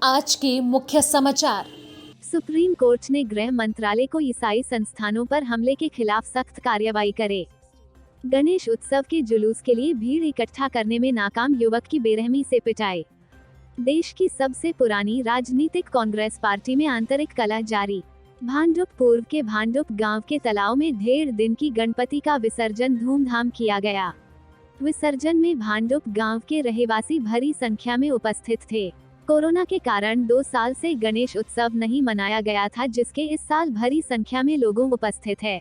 आज के मुख्य समाचार। सुप्रीम कोर्ट ने गृह मंत्रालय को ईसाई संस्थानों पर हमले के खिलाफ सख्त कार्रवाई करे। गणेश उत्सव के जुलूस के लिए भीड़ इकट्ठा करने में नाकाम युवक की बेरहमी से पिटाई। देश की सबसे पुरानी राजनीतिक कांग्रेस पार्टी में आंतरिक कलह जारी। भांडुप पूर्व के भांडुप गांव के तालाब में 1.5 दिन की गणपति का विसर्जन धूमधाम किया गया। विसर्जन में भांडुप गांव के रहवासी भारी संख्या में उपस्थित थे। कोरोना के कारण 2 साल से गणेश उत्सव नहीं मनाया गया था, जिसके इस साल भारी संख्या में लोगों उपस्थित है।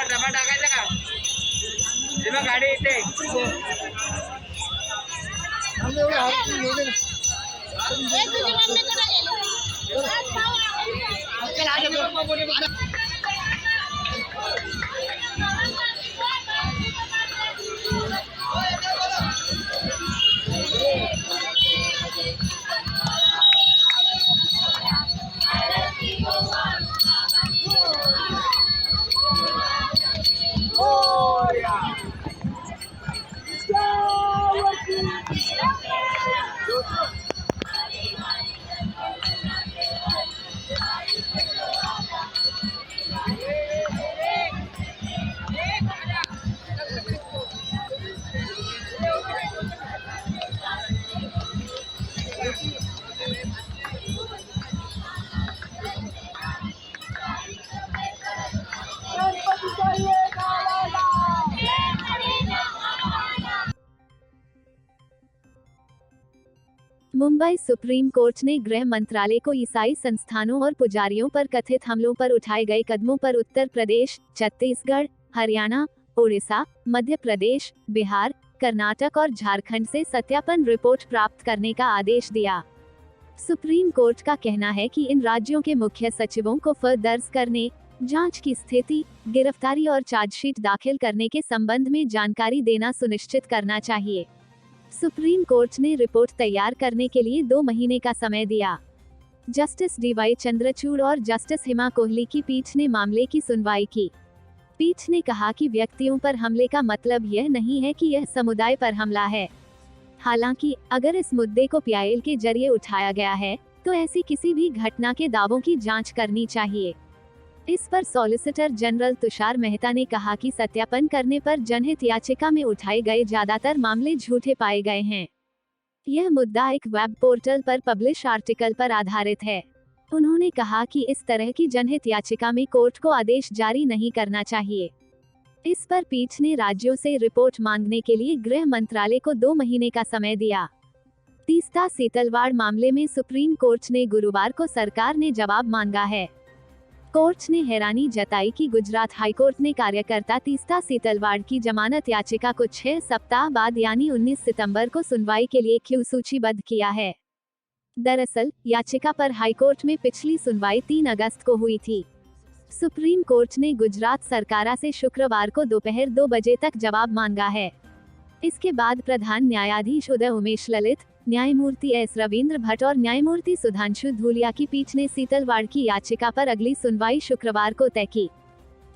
डबा टाकायचा का? तेव्हा गाडी येते. मुंबई सुप्रीम कोर्ट ने गृह मंत्रालय को ईसाई संस्थानों और पुजारियों पर कथित हमलों पर उठाए गए कदमों पर उत्तर प्रदेश, छत्तीसगढ़, हरियाणा, ओडिशा, मध्य प्रदेश, बिहार, कर्नाटक और झारखंड से सत्यापन रिपोर्ट प्राप्त करने का आदेश दिया। सुप्रीम कोर्ट का कहना है कि इन राज्यों के मुख्य सचिवों को फर्द दर्ज करने, जांच की स्थिति, गिरफ्तारी और चार्जशीट दाखिल करने के संबंध में जानकारी देना सुनिश्चित करना चाहिए। सुप्रीम कोर्ट ने रिपोर्ट तैयार करने के लिए 2 महीने का समय दिया। जस्टिस डीवाई चंद्रचूड़ और जस्टिस हिमा कोहली की पीठ ने मामले की सुनवाई की। पीठ ने कहा कि व्यक्तियों पर हमले का मतलब यह नहीं है कि यह समुदाय पर हमला है। हालांकि अगर इस मुद्दे को पीआईएल के जरिए उठाया गया है, तो ऐसी किसी भी घटना के दावों की जांच करनी चाहिए। इस पर सॉलिसिटर जनरल तुषार मेहता ने कहा कि सत्यापन करने पर जनहित याचिका में उठाए गए ज्यादातर मामले झूठे पाए गए हैं। यह मुद्दा एक वेब पोर्टल पर पब्लिश आर्टिकल पर आधारित है। उन्होंने कहा कि इस तरह की जनहित याचिका में कोर्ट को आदेश जारी नहीं करना चाहिए। इस पर पीठ ने राज्यों से रिपोर्ट मांगने के लिए गृह मंत्रालय को 2 महीने का समय दिया। तीस्ता सीतलवाड़ मामले में सुप्रीम कोर्ट ने गुरुवार को सरकार ने जवाब मांगा है। कोर्ट ने हैरानी जताई कि गुजरात हाईकोर्ट ने कार्यकर्ता तीस्ता सीतलवाड़ की जमानत याचिका को 6 सप्ताह बाद यानी 19 सितंबर को सुनवाई के लिए क्यों सूचीबद्ध किया है। दरअसल याचिका पर हाईकोर्ट में पिछली सुनवाई 3 अगस्त को हुई थी। सुप्रीम कोर्ट ने गुजरात सरकार से शुक्रवार को दोपहर 2 बजे तक जवाब मांगा है। इसके बाद प्रधान न्यायाधीश उदय उमेश ललित, न्यायमूर्ति एस रविंद्र भट्ट और न्यायमूर्ति सुधांशु धूलिया की पीठ ने सीतलवाड़ की याचिका पर अगली सुनवाई शुक्रवार को तय की।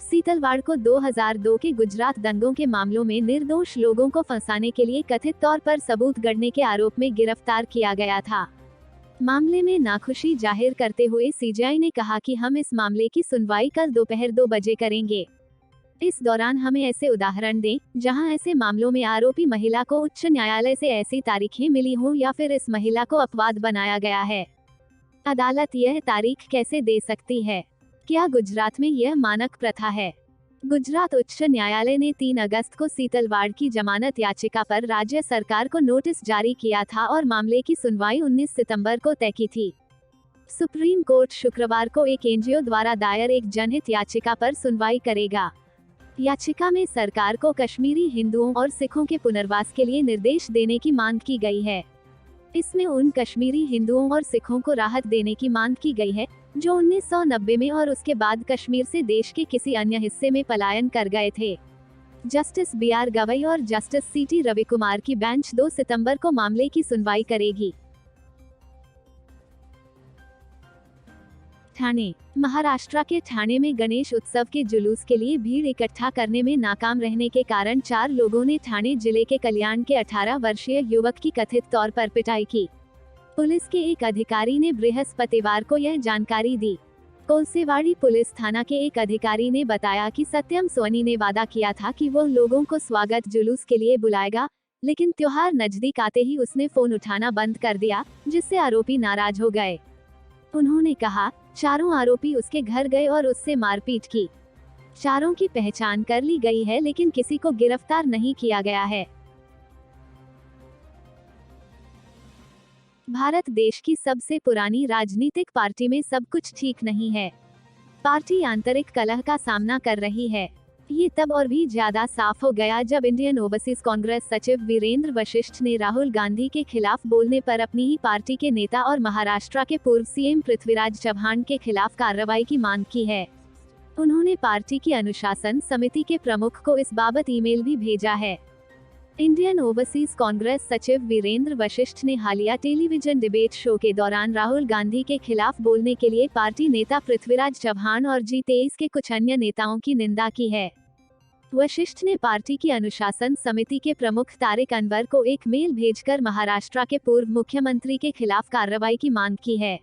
सीतलवाड़ को 2002 के गुजरात दंगों के मामलों में निर्दोष लोगों को फंसाने के लिए कथित तौर पर सबूत गढ़ने के आरोप में गिरफ्तार किया गया था। मामले में नाखुशी जाहिर करते हुए सीजेआई ने कहा कि हम इस मामले की सुनवाई कल दोपहर 2 बजे करेंगे। इस दौरान हमें ऐसे उदाहरण दें जहां ऐसे मामलों में आरोपी महिला को उच्च न्यायालय से ऐसी तारीखें मिली हों या फिर इस महिला को अपवाद बनाया गया है। अदालत यह तारीख कैसे दे सकती है? क्या गुजरात में यह मानक प्रथा है? गुजरात उच्च न्यायालय ने 3 अगस्त को सीतलवाड़ की जमानत याचिका पर राज्य सरकार को नोटिस जारी किया था और मामले की सुनवाई 19 सितंबर को तय की थी। सुप्रीम कोर्ट शुक्रवार को एक एनजीओ द्वारा दायर एक जनहित याचिका पर सुनवाई करेगा। याचिका में सरकार को कश्मीरी हिंदुओं और सिखों के पुनर्वास के लिए निर्देश देने की मांग की गई है। इसमें उन कश्मीरी हिंदुओं और सिखों को राहत देने की मांग की गई है जो 1990 में और उसके बाद कश्मीर से देश के किसी अन्य हिस्से में पलायन कर गए थे। जस्टिस BR गवई और जस्टिस CT रविकुमार की बेंच 2 सितंबर को मामले की सुनवाई करेगी। ठाणे। महाराष्ट्र के ठाणे में गणेश उत्सव के जुलूस के लिए भीड़ इकट्ठा करने में नाकाम रहने के कारण 4 लोगों ने ठाणे जिले के कल्याण के 18 वर्षीय युवक की कथित तौर पर पिटाई की। पुलिस के एक अधिकारी ने बृहस्पतिवार को यह जानकारी दी। कोलसेवाड़ी पुलिस थाना के एक अधिकारी ने बताया कि सत्यम सोनी ने वादा किया था कि वो लोगों को स्वागत जुलूस के लिए बुलाएगा, लेकिन त्योहार नजदीक आते ही उसने फोन उठाना बंद कर दिया, जिससे आरोपी नाराज हो गए। उन्होंने कहा, चारों आरोपी उसके घर गए और उससे मारपीट की। चारों की पहचान कर ली गई है, लेकिन किसी को गिरफ्तार नहीं किया गया है। भारत देश की सबसे पुरानी राजनीतिक पार्टी में सब कुछ ठीक नहीं है। पार्टी आंतरिक कलह का सामना कर रही है। ये तब और भी ज्यादा साफ हो गया जब इंडियन ओवरसीज कांग्रेस सचिव वीरेंद्र वशिष्ठ ने राहुल गांधी के खिलाफ बोलने पर अपनी ही पार्टी के नेता और महाराष्ट्र के पूर्व CM पृथ्वीराज चव्हाण के खिलाफ कार्रवाई की मांग की है। उन्होंने पार्टी की अनुशासन समिति के प्रमुख को इस बाबत ईमेल भी भेजा है। इंडियन ओवरसीज कांग्रेस सचिव वीरेंद्र वशिष्ठ ने हालिया टेलीविजन डिबेट शो के दौरान राहुल गांधी के खिलाफ बोलने के लिए पार्टी नेता पृथ्वीराज चव्हाण और G23 के कुछ अन्य नेताओं की निंदा की है। वशिष्ठ ने पार्टी की अनुशासन समिति के प्रमुख तारिक अनवर को एक मेल भेजकर महाराष्ट्र के पूर्व मुख्यमंत्री के खिलाफ कार्रवाई की मांग की है।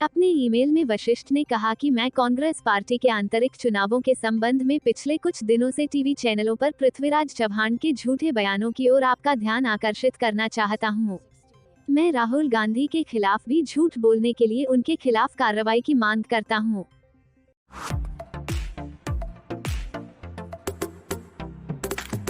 अपने ईमेल में वशिष्ठ ने कहा कि मैं कांग्रेस पार्टी के आंतरिक चुनावों के संबंध में पिछले कुछ दिनों से टीवी चैनलों पर पृथ्वीराज चव्हाण के झूठे बयानों की ओर आपका ध्यान आकर्षित करना चाहता हूं। मैं राहुल गांधी के खिलाफ भी झूठ बोलने के लिए उनके खिलाफ कार्रवाई की मांग करता हूं।